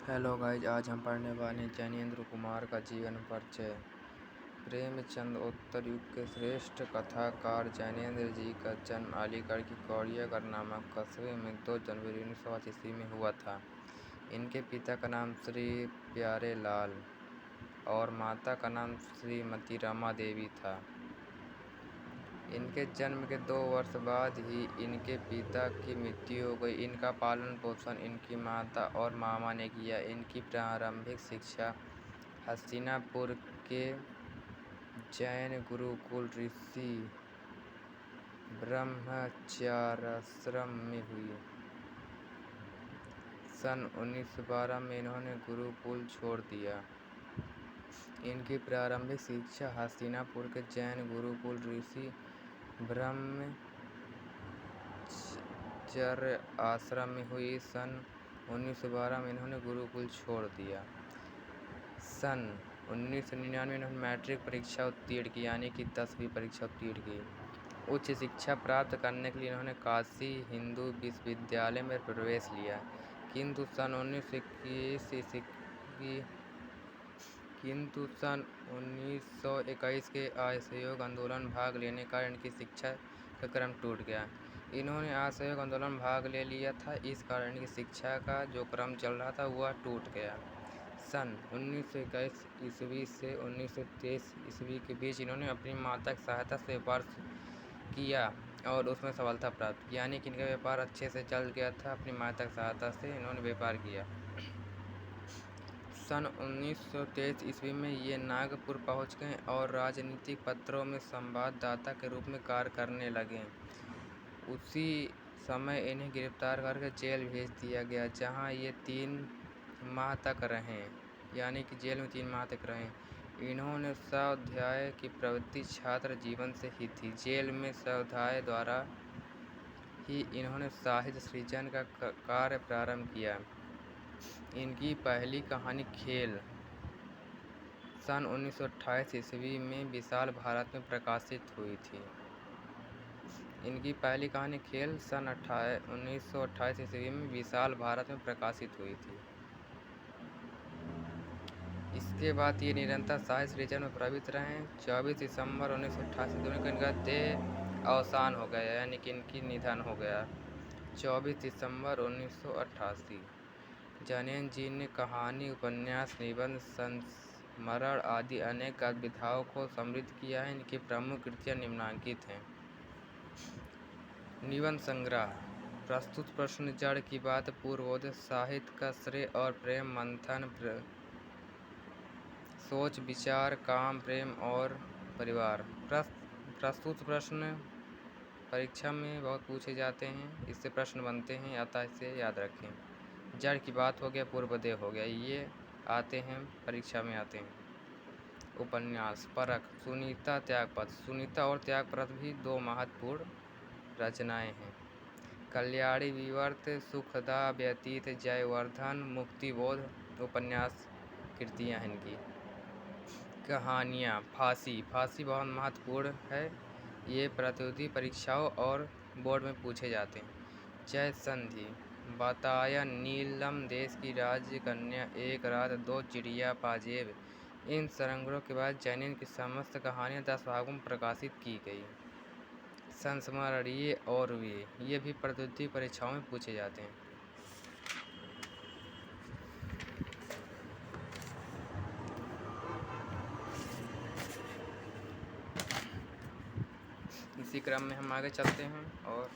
Hello guys, आज हम पढ़ने वाले हैं जैनेंद्र कुमार का जीवन परिचय। प्रेमचंद उत्तर युग के श्रेष्ठ कथाकार जैनेंद्र जी का जन्म अलीगढ़ की कौड़ियागढ़ नामक कस्बे में 2 जनवरी 1908 ईस्वी में हुआ था। इनके पिता का नाम श्री प्यारे लाल और माता का नाम श्रीमती रमा देवी था। इनके जन्म के 2 वर्ष बाद ही इनके पिता की मृत्यु हो गई। इनका पालन पोषण इनकी माता और मामा ने किया। इनकी प्रारंभिक शिक्षा हस्तिनापुर के जैन गुरुकुल ऋषि ब्रह्मचार्याश्रम में हुई। सन 1912 में इन्होंने गुरुकुल छोड़ दिया। इनकी प्रारंभिक शिक्षा हस्तिनापुर के जैन गुरुकुल ऋषि ब्रह्मचर्य आश्रम में हुई। सन 1912 में इन्होंने गुरुकुल छोड़ दिया। सन 1999 में इन्होंने मैट्रिक परीक्षा उत्तीर्ण की, यानी कि 10वीं परीक्षा उत्तीर्ण की। उच्च शिक्षा प्राप्त करने के लिए इन्होंने काशी हिंदू विश्वविद्यालय में प्रवेश लिया, किंतु सन 1921 के असहयोग आंदोलन में भाग लेने के कारण इनकी शिक्षा का क्रम टूट गया। इन्होंने असहयोग आंदोलन में भाग ले लिया था, इस कारण इनकी शिक्षा का जो क्रम चल रहा था वह टूट गया। सन 1921 ईस्वी से 1923 ईस्वी के बीच इन्होंने अपनी माता की सहायता से व्यापार किया और उसमें सफलता प्राप्त की, यानी कि इनका व्यापार अच्छे से चल गया था। अपनी माता की सहायता से इन्होंने व्यापार किया। सन 1923 ईस्वी में ये नागपुर पहुंच गए और राजनीतिक पत्रों में संवाददाता के रूप में कार्य करने लगे। उसी समय इन्हें गिरफ्तार करके जेल भेज दिया गया, जहां ये 3 माह तक रहे, यानी कि जेल में 3 माह तक रहे। इन्होंने स्वाध्याय की प्रवृत्ति छात्र जीवन से ही थी। जेल में स्वाध्याय द्वारा ही इन्होंने साहित्य सृजन का कार्य प्रारंभ किया। इनकी पहली कहानी खेल सन 1928 ईस्वी में विशाल भारत में प्रकाशित हुई थी। इनकी पहली कहानी खेल सन 1928 ईस्वी में विशाल भारत में प्रकाशित हुई थी। इसके बाद ये निरंतर साहित्य सृजन में प्रवृत्त रहे। 24 दिसंबर 1988 ईस्वी को इनका देह अवसान हो गया, यानी कि इनकी निधन हो गया। 24 दिसंबर 1988। जैनेंद्र जी ने कहानी, उपन्यास, निबंध, संस्मरण आदि अनेक विधाओं को समृद्ध किया है। इनकी प्रमुख कृतियां निम्नलिखित हैं। निबंध संग्रह: प्रस्तुत प्रश्न, जड़ की बात, पूर्वोदय, साहित्य का श्रेय और प्रेम मंथन, सोच विचार, काम, प्रेम और परिवार। प्रस्तुत प्रश्न परीक्षा में बहुत पूछे जाते हैं, इससे प्रश्न बनते हैं, अतः इसे याद रखें। जड़ की बात हो गया, पूर्वोदय हो गया, ये आते हैं, परीक्षा में आते हैं। उपन्यास: परख, सुनीता, त्यागपत्र। सुनीता और त्यागपत्र भी 2 महत्वपूर्ण रचनाएं हैं। कल्याणी विवर्त, सुखदा व्यतीत, जयवर्धन, मुक्तिबोध उपन्यास कृतियां हैं इनकी। कहानियाँ: फांसी बहुत महत्वपूर्ण है, ये प्रतियोगी परीक्षाओं और बोर्ड में पूछे जाते हैं। जय संधि, वातायन, नीलम देश की राजकन्या, एक रात, 2 चिड़िया, पाजेब। इन संग्रहों के बाद जैनेंद्र की समस्त कहानियाँ 10 भागों में प्रकाशित की गई। संस्मरण, ये और ये भी प्रतियोगी परीक्षाओं में पूछे जाते हैं। इसी क्रम में हम आगे चलते हैं। और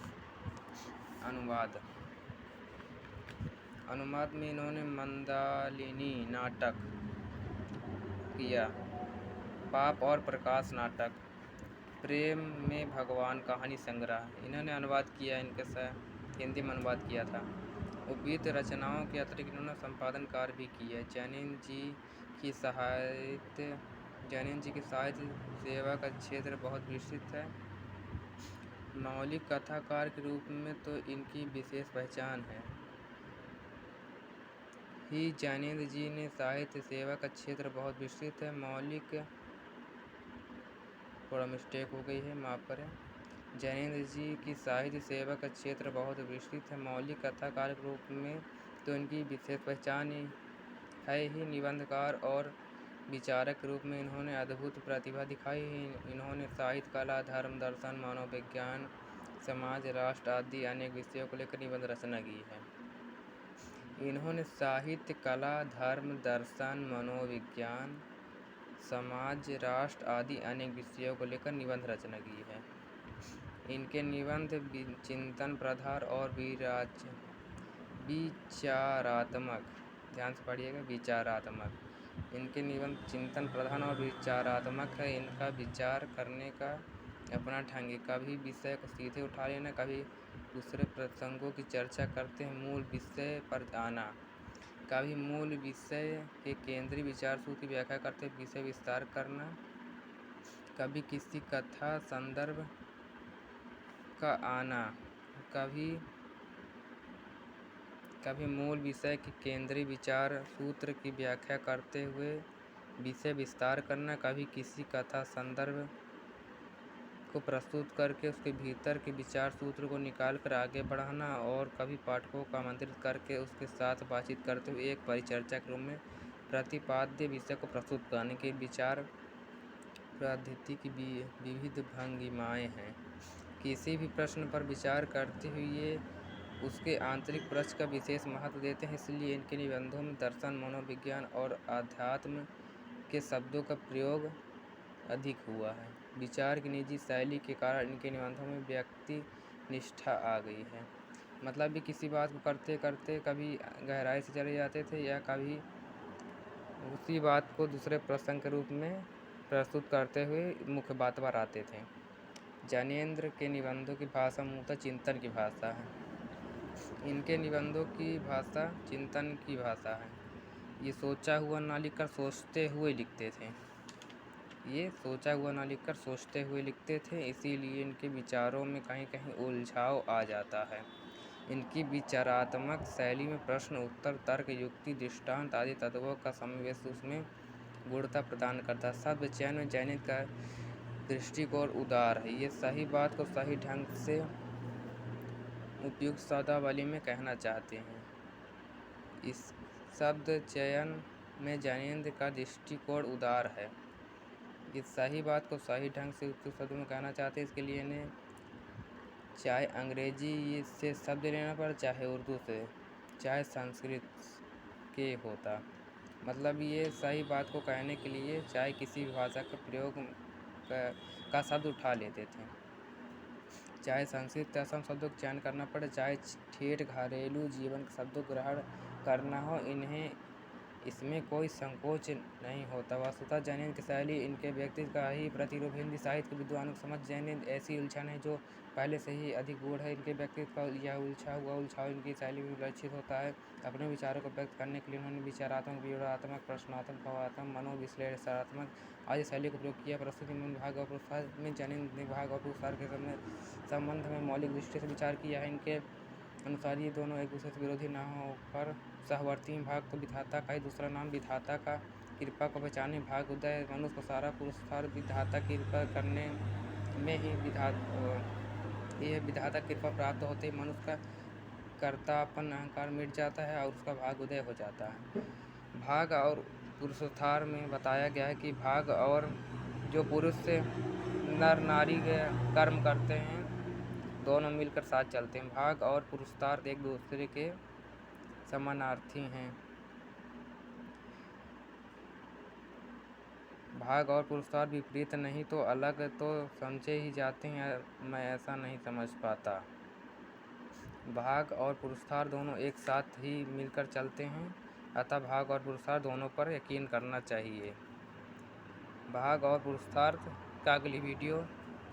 अनुवाद में इन्होंने मंदालिनी नाटक किया, पाप और प्रकाश नाटक, प्रेम में भगवान कहानी संग्रह इन्होंने अनुवाद किया। इनके साथ हिंदी में अनुवाद किया था। उपयुक्त रचनाओं के अतिरिक्त इन्होंने संपादन कार्य भी किया। जैनेंद्र जी की साहित्य सेवा का क्षेत्र बहुत विस्तृत है। मौलिक कथाकार के रूप में तो इनकी विशेष पहचान है ही। जैनेंद्र जी ने साहित्य सेवा का क्षेत्र बहुत विस्तृत है। थोड़ा मिस्टेक हो गई है, माफ़ करें। जैनेंद्र जी की साहित्य सेवा का क्षेत्र बहुत विस्तृत है। मौलिक कथाकार के रूप में तो इनकी विशेष पहचान है ही निबंधकार और विचारक के रूप में इन्होंने अद्भुत प्रतिभा दिखाई है। इन्होंने साहित्य, कला, धर्म, दर्शन, मनोविज्ञान, समाज, राष्ट्र आदि अनेक विषयों को लेकर निबंध रचना की है। इन्होंने साहित्य, कला, धर्म, दर्शन, मनोविज्ञान, समाज, राष्ट्र आदि अनेक विषयों को लेकर निबंध रचना की है। इनके निबंध चिंतन प्रधान और विचारात्मक, ध्यान से पढ़िएगा, विचारात्मक। इनके निबंध चिंतन प्रधान और विचारात्मक है। इनका विचार करने का अपना ढंग है। कभी विषय को सीधे उठा लेना, कभी दूसरे प्रसंगों की चर्चा करते हैं, मूल विषय पर आना, कभी मूल विषय के केंद्रीय विचार सूत्र की व्याख्या करते विषय विस्तार करना, कभी किसी कथा संदर्भ का आना, कभी मूल विषय के केंद्रीय विचार सूत्र की व्याख्या करते हुए विषय विस्तार करना, कभी किसी कथा संदर्भ को प्रस्तुत करके उसके भीतर के विचार सूत्र को निकाल कर आगे बढ़ाना, और कभी पाठकों को आमंत्रित करके उसके साथ बातचीत करते हुए एक परिचर्चा के रूप में प्रतिपाद्य विषय को प्रस्तुत करने के विचार पद्धति की विविध भंगिमाएँ हैं। किसी भी प्रश्न पर विचार करते हुए उसके आंतरिक पक्ष का विशेष महत्व देते हैं, इसलिए इनके निबंधों में दर्शन, मनोविज्ञान और अध्यात्म के शब्दों का प्रयोग अधिक हुआ है। विचार की निजी शैली के कारण इनके निबंधों में व्यक्ति निष्ठा आ गई है। मतलब भी किसी बात को करते करते कभी गहराई से चले जाते थे, या कभी उसी बात को दूसरे प्रसंग के रूप में प्रस्तुत करते हुए मुख्य बात पर आते थे। ज्ञानेंद्र के निबंधों की भाषा मूलतः चिंतन की भाषा है। इनके निबंधों की भाषा चिंतन की भाषा है। ये सोचा हुआ ना लिखकर सोचते हुए लिखते थे। सोचते हुए लिखते थे, इसीलिए इनके विचारों में कहीं कहीं उलझाव आ जाता है। इनकी विचारात्मक शैली में प्रश्न, उत्तर, तर्क, युक्ति, दृष्टांत आदि तत्वों का समावेश उसमें गुणता प्रदान करता है। शब्द चयन में जैनित का दृष्टिकोण उदार है। ये सही बात को सही ढंग से उपयुक्त शब्दावली में कहना चाहते हैं। इस शब्द चयन में ज्ञानेंद्र का दृष्टिकोण उदार है। ये सही बात को सही ढंग से उपयुक्त शब्दों में कहना चाहते हैं। इसके लिए इन्हें चाहे अंग्रेजी से शब्द लेना पड़े, चाहे उर्दू से, चाहे संस्कृत के होता। मतलब ये सही बात को कहने के लिए चाहे किसी भी भाषा का प्रयोग का शब्द उठा लेते थे, चाहे संस्कृत या असम शब्दों का चयन करना पड़े, चाहे ठेठ घरेलू जीवन के शब्दों को ग्रहण करना हो, इन्हें इसमें कोई संकोच नहीं होता। वस्तुतः ज्ञानेंद्र की शैली इनके व्यक्तित्व का ही प्रतिरूप। हिंदी साहित्य के विद्वानों की समझ ज्ञानेंद्र ऐसी उलझन है जो पहले से ही अधिक गूढ़ है। इनके व्यक्तित्व का यह उलझाव इनकी शैली में विलक्षित होता है। अपने विचारों को व्यक्त करने के लिए उन्होंने विचारात्मक, विवरणात्मक, प्रश्नात्मक, भावात्मक, मनोविश्लेषणात्मक आदि शैली का प्रयोग किया। प्रस्तुति में भाग और पुरस्कार में ज्ञानेंद्र ने भाग और पुरस्कार के संबंध में मौलिक दृष्टि से विचार किया है। इनके अनुसार ये दोनों एक दूसरे से विरोधी न होकर सहवर्ती हैं। भाग तो विधाता का ही दूसरा नाम, विधाता का कृपा को पहचाने। भाग उदय मनुष्य को सारा पुरस्कार विधाता की कृपा करने में ही विधाता कृपा प्राप्त होते ही मनुष्य का कर्तापन अहंकार मिट जाता है और उसका भाग उदय हो जाता है। भाग और पुरुषार्थ में बताया गया है कि भाग और जो पुरुष से नर नारी के कर्म करते हैं, दोनों मिलकर साथ चलते हैं। भाग और पुरुषार्थ एक दूसरे के समानार्थी हैं। भाग और पुरुषार्थ विपरीत नहीं तो अलग तो समझे ही जाते हैं, मैं ऐसा नहीं समझ पाता। भाग और पुरुषार्थ दोनों एक साथ ही मिलकर चलते हैं, अतः भाग और पुरुषार्थ दोनों पर यकीन करना चाहिए। भाग और पुरुषार्थ का अगली वीडियो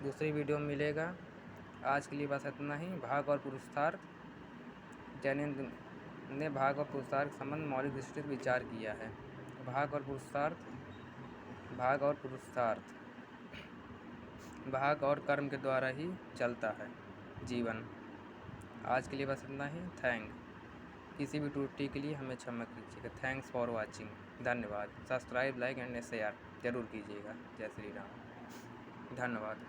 दूसरी वीडियो में मिलेगा। आज के लिए बस इतना ही। भाग और पुरुषार्थ, ज्ञानेंद्र ने भाग और पुरुषार्थ के संबंध मौलिक दृष्टि से विचार किया है। भाग और भाग और कर्म के द्वारा ही चलता है जीवन। आज के लिए बस इतना ही। किसी भी त्रुटि के लिए हमें क्षमा कीजिएगा। Thanks for watching. धन्यवाद। सब्सक्राइब, लाइक एंड शेयर जरूर कीजिएगा। जय श्री राम। धन्यवाद।